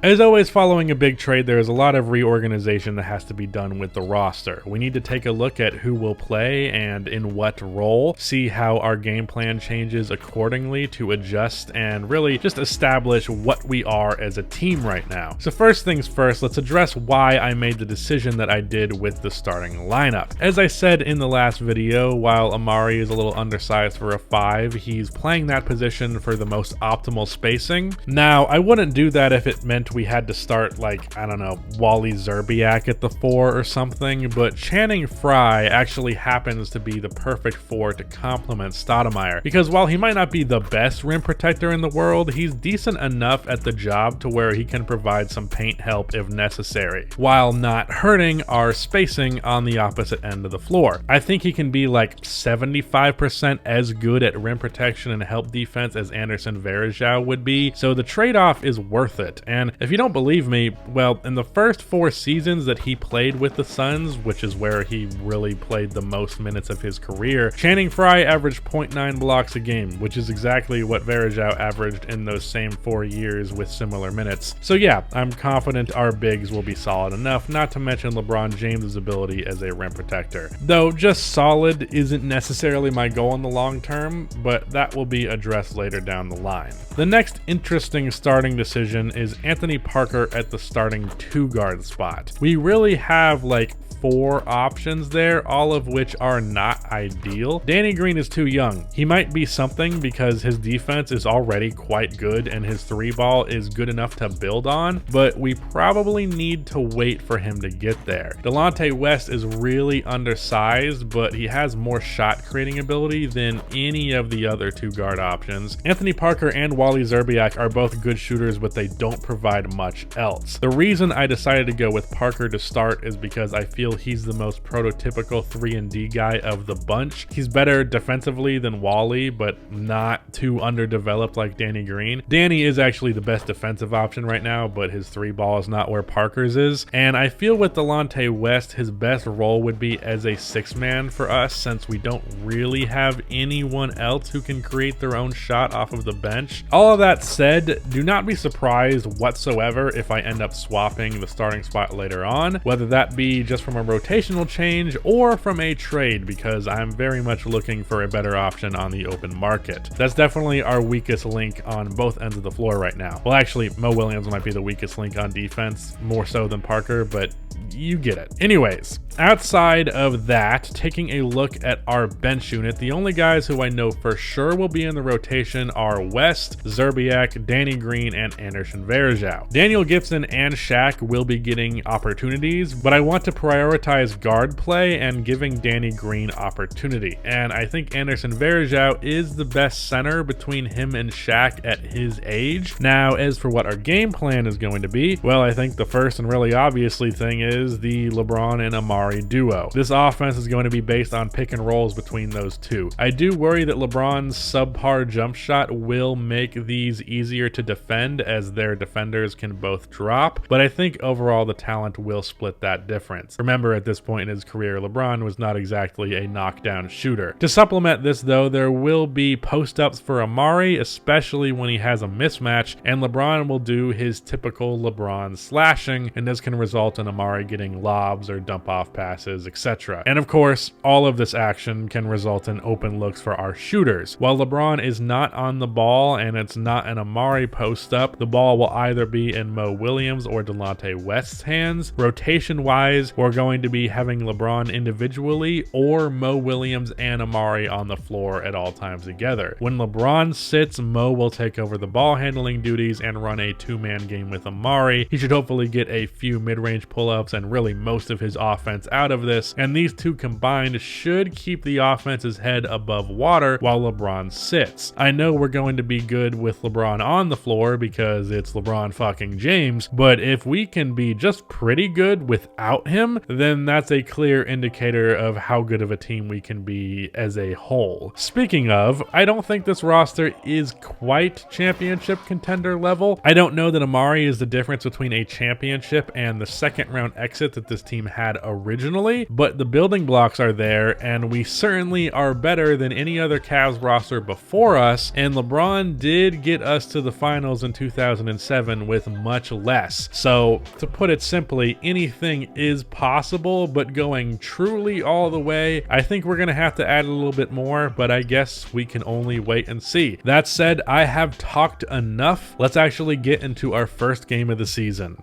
As always, following a big trade, there is a lot of reorganization that has to be done with the roster. We need to take a look at who will play and in what role, see how our game plan changes accordingly to adjust and really just establish what we are as a team right now. So first things first, let's address why I made the decision that I did with the starting lineup. As I said in the last video, while Amari is a little undersized for a 5, he's playing that position for the most optimal spacing. Now, I wouldn't do that if it meant we had to start like, I don't know, Wally Szczerbiak at the 4 or something, but Channing Frye actually happens to be the perfect 4 to complement Stoudemire, because while he might not be the best rim protector in the world, he's decent enough at the job to where he can provide some paint help if necessary, while not hurting our spacing on the opposite end of the floor. I think he can be like 75% as good at rim protection and help defense as Anderson Varejao would be, so the trade-off is worth it. And if you don't believe me, well, in the first 4 seasons that he played with the Suns, which is where he really played the most minutes of his career, Channing Frye averaged 0.9 blocks a game, which is exactly what Varejao averaged in those same 4 years with similar minutes. So yeah, I'm confident our bigs will be solid enough, not to mention LeBron James's ability as a rim protector. Though just solid isn't necessarily my goal in the long term, but that will be addressed later down the line. The next interesting starting decision is Anthony Parker at the starting 2-guard spot. We really have like 4 options there, all of which are not ideal. Danny Green is too young. He might be something because his defense is already quite good and his 3-ball is good enough to build on, but we probably need to wait for him to get there. Delonte West is really undersized, but he has more shot creating ability than any of the other 2-guard options. Anthony Parker and Wally Szczerbiak are both good shooters, but they don't provide much else. The reason I decided to go with Parker to start is because I feel he's the most prototypical 3-and-D guy of the bunch. He's better defensively than Wally, but not too underdeveloped like Danny Green. Danny is actually the best defensive option right now, but his 3-ball is not where Parker's is. And I feel with Delonte West, his best role would be as a 6-man for us, since we don't really have anyone else who can create their own shot off of the bench. All of that said, do not be surprised whatsoever if I end up swapping the starting spot later on, whether that be just from a rotational change or from a trade, because I'm very much looking for a better option on the open market. That's definitely our weakest link on both ends of the floor right now. Well, actually, Mo Williams might be the weakest link on defense, more so than Parker, but you get it. Anyways, outside of that, taking a look at our bench unit, the only guys who I know for sure will be in the rotation are West, Szczerbiak, Danny Green, and Anderson Varejao. Daniel Gibson and Shaq will be getting opportunities, but I want to prioritize guard play and giving Danny Green opportunity. And I think Anderson Varejao is the best center between him and Shaq at his age. Now, as for what our game plan is going to be, well, I think the first and really obviously thing is the LeBron and Amari duo. This offense is going to be based on pick and rolls between those two. I do worry that LeBron's subpar jump shot will make these easier to defend, as their defenders can both drop, but I think overall the talent will split that difference. Remember, at this point in his career, LeBron was not exactly a knockdown shooter. To supplement this though, there will be post-ups for Amari, especially when he has a mismatch, and LeBron will do his typical LeBron slashing, and this can result in Amari getting lobs or dump off passes, etc. And of course, all of this action can result in open looks for our shooters. While LeBron is not on the ball and it's not an Amari post-up, the ball will either be in Mo Williams or Delonte West's hands. Rotation-wise, we're going to be having LeBron individually or Mo Williams and Amari on the floor at all times together. When LeBron sits, Mo will take over the ball handling duties and run a 2-man game with Amari. He should hopefully get a few mid-range pull-ups and really most of his offense out of this, and these two combined should keep the offense's head above water while LeBron sits. I know we're going to be good with LeBron on the floor because it's LeBron fucking James, but if we can be just pretty good without him, then that's a clear indicator of how good of a team we can be as a whole. Speaking of, I don't think this roster is quite championship contender level. I don't know that Amari is the difference between a championship and the second round exit that this team had originally, but the building blocks are there, and we certainly are better than any other Cavs roster before us, and LeBron did get us to the finals in 2007 with much less. So to put it simply, anything is possible, but going truly all the way, I think we're gonna have to add a little bit more, but I guess we can only wait and see. That said, I have talked enough. Let's actually get into our first game of the season.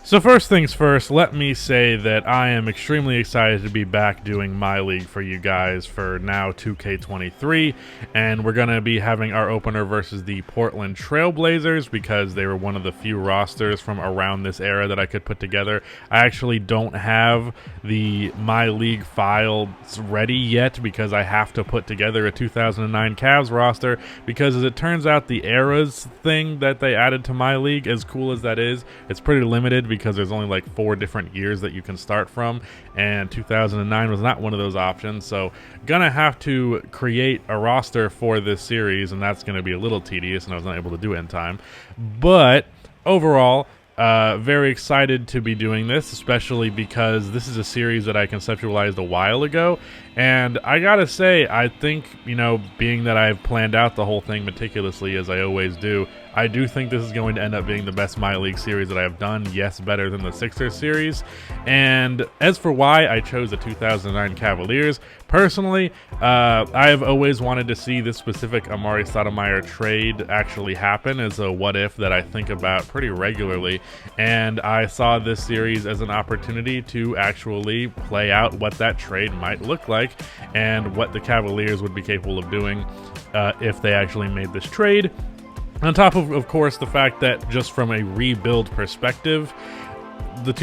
So first things first, let me say that I am extremely excited to be back doing My League for you guys for now 2K23, and we're going to be having our opener versus the Portland Trail Blazers because they were one of the few rosters from around this era that I could put together. I actually don't have the My League files ready yet because I have to put together a 2009 Cavs roster because, as it turns out, the eras thing that they added to My League, as cool as that is, it's pretty limited because there's only like 4 different years that you can start from, and 2009 was not one of those options. So gonna have to create a roster for this series, and that's gonna be a little tedious, and I was not able to do it in time. But overall, very excited to be doing this, especially because this is a series that I conceptualized a while ago. And I gotta say, I think, you know, being that I've planned out the whole thing meticulously, as I always do, I do think this is going to end up being the best My League series that I have done. Yes, better than the Sixers series. And as for why I chose the 2009 Cavaliers, personally, I have always wanted to see this specific Amari Stoudemire trade actually happen as a what if that I think about pretty regularly. And I saw this series as an opportunity to actually play out what that trade might look like and what the Cavaliers would be capable of doing if they actually made this trade. On top of course, the fact that just from a rebuild perspective, the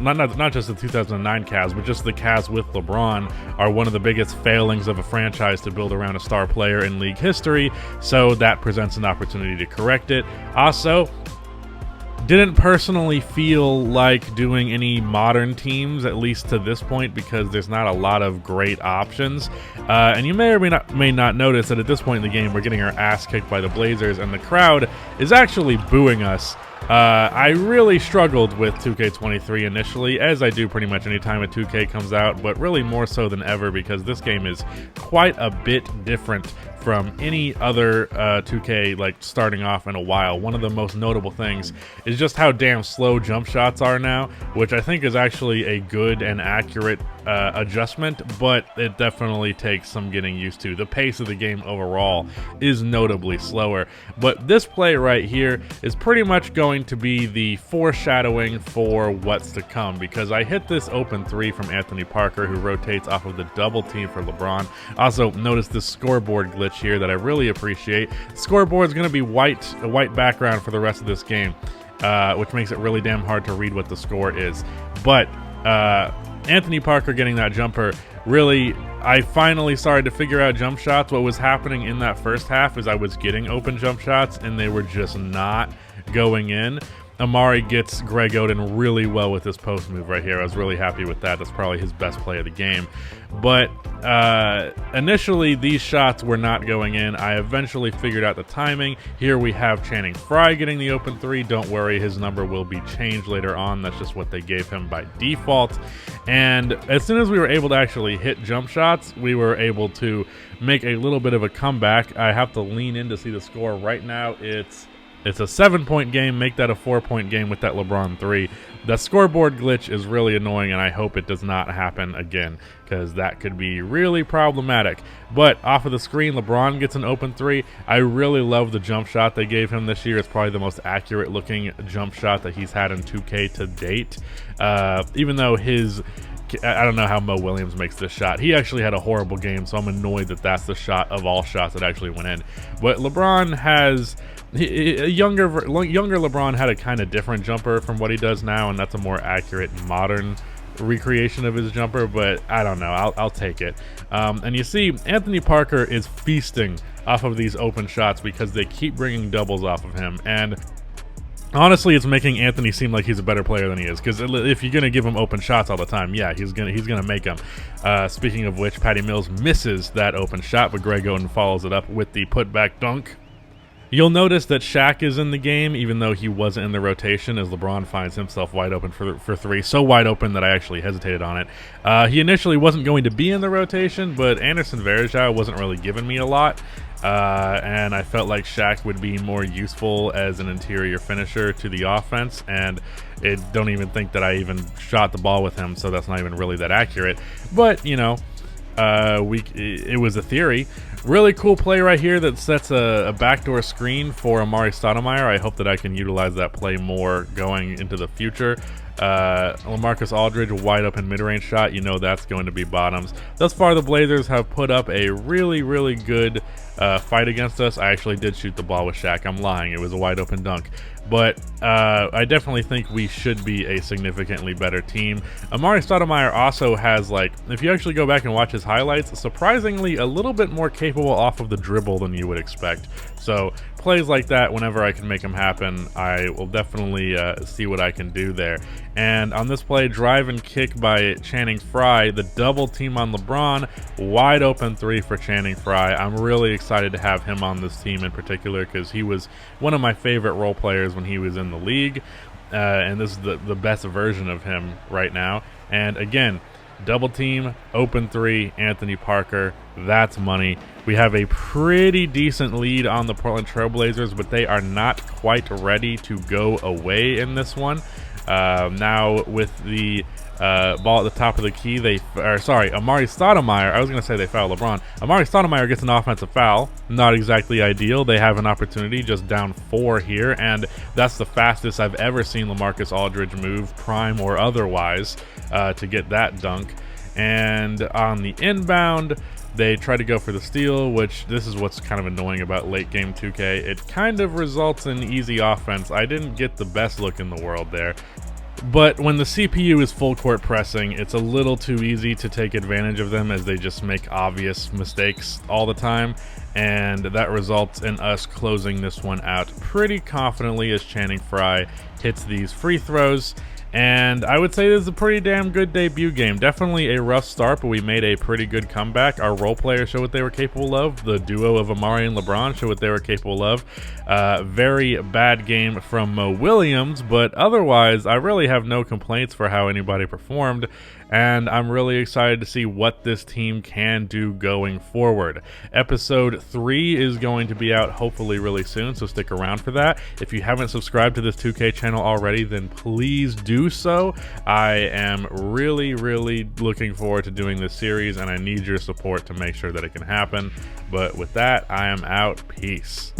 not just the 2009 Cavs, but just the Cavs with LeBron are one of the biggest failings of a franchise to build around a star player in league history, so that presents an opportunity to correct it. Also, didn't personally feel like doing any modern teams, at least to this point, because there's not a lot of great options. And you may or may not notice that at this point in the game, we're getting our ass kicked by the Blazers, and the crowd is actually booing us. I really struggled with 2K23 initially, as I do pretty much any time a 2K comes out, but really more so than ever because this game is quite a bit different from any other 2K like starting off in a while. One of the most notable things is just how damn slow jump shots are now, which I think is actually a good and accurate adjustment, but it definitely takes some getting used to. The pace of the game overall is notably slower, but this play right here is pretty much going to be the foreshadowing for what's to come, because I hit this open 3 from Anthony Parker, who rotates off of the double team for LeBron. Also, notice this scoreboard glitch here that I really appreciate. The scoreboard is going to be a white background for the rest of this game, which makes it really damn hard to read what the score is. But Anthony Parker getting that jumper, really, I finally started to figure out jump shots. What was happening in that first half is I was getting open jump shots and they were just not going in. Amari gets Greg Oden really well with this post move right here. I was really happy with that. That's probably his best play of the game. But initially, these shots were not going in. I eventually figured out the timing. Here we have Channing Frye getting the open 3. Don't worry, his number will be changed later on. That's just what they gave him by default. And as soon as we were able to actually hit jump shots, we were able to make a little bit of a comeback. I have to lean in to see the score. Right now, it's a 7-point game. Make that a 4-point game with that LeBron 3. The scoreboard glitch is really annoying, and I hope it does not happen again, because that could be really problematic. But off of the screen, LeBron gets an open 3. I really love the jump shot they gave him this year. It's probably the most accurate looking jump shot that he's had in 2K to date. Even though I don't know how Mo Williams makes this shot. He actually had a horrible game, so I'm annoyed that that's the shot of all shots that actually went in. But LeBron has... younger LeBron had a kind of different jumper from what he does now, and that's a more accurate modern recreation of his jumper, but I don't know. I'll take it. And you see, Anthony Parker is feasting off of these open shots because they keep bringing doubles off of him, and honestly, it's making Anthony seem like he's a better player than he is, because if you're gonna give him open shots all the time, yeah, he's gonna make them. Speaking of which, Patty Mills misses that open shot, but Greg Oden follows it up with the putback dunk. You'll notice that Shaq is in the game, even though he wasn't in the rotation, as LeBron finds himself wide open for 3. So wide open that I actually hesitated on it. He initially wasn't going to be in the rotation, but Anderson Varejao wasn't really giving me a lot. and I felt like Shaq would be more useful as an interior finisher to the offense, and don't even think that I even shot the ball with him, so that's not even really that accurate. But, you know, it was a theory. Really cool play right here that sets a backdoor screen for Amari Stoudemire. I hope that I can utilize that play more going into the future. LaMarcus Aldridge, wide open mid-range shot. You know that's going to be bottoms. Thus far, the Blazers have put up a really, really good fight against us. I actually did shoot the ball with Shaq. I'm lying. It was a wide open dunk. But I definitely think we should be a significantly better team. Amari Stoudemire also has, like, if you actually go back and watch his highlights, surprisingly a little bit more capable off of the dribble than you would expect. So plays like that, whenever I can make them happen, I will definitely see what I can do there. And on this play, drive and kick by Channing Frye, the double team on LeBron, wide open three for Channing Frye. I'm really excited to have him on this team in particular because he was one of my favorite role players when he was in the league, and this is the best version of him right now. And again, double team, open three, Anthony Parker, that's money. We have a pretty decent lead on the Portland Trailblazers, but they are not quite ready to go away in this one. Now with the ball at the top of the key, Amari Stoudemire, I was going to say they foul LeBron. Amari Stoudemire gets an offensive foul. Not exactly ideal. They have an opportunity, just down 4 here, and that's the fastest I've ever seen LaMarcus Aldridge move, prime or otherwise, to get that dunk. And on the inbound, they try to go for the steal, which this is what's kind of annoying about late game 2K. It kind of results in easy offense. I didn't get the best look in the world there. But when the CPU is full court pressing, it's a little too easy to take advantage of them as they just make obvious mistakes all the time. And that results in us closing this one out pretty confidently as Channing Frye hits these free throws. And I would say this is a pretty damn good debut game. Definitely a rough start, but we made a pretty good comeback. Our role players showed what they were capable of. The duo of Amari and LeBron showed what they were capable of. Very bad game from Mo Williams, but otherwise, I really have no complaints for how anybody performed. And I'm really excited to see what this team can do going forward. Episode 3 is going to be out hopefully really soon, so stick around for that. If you haven't subscribed to this 2K channel already, then please do so. I am really, really looking forward to doing this series, and I need your support to make sure that it can happen. But with that, I am out. Peace.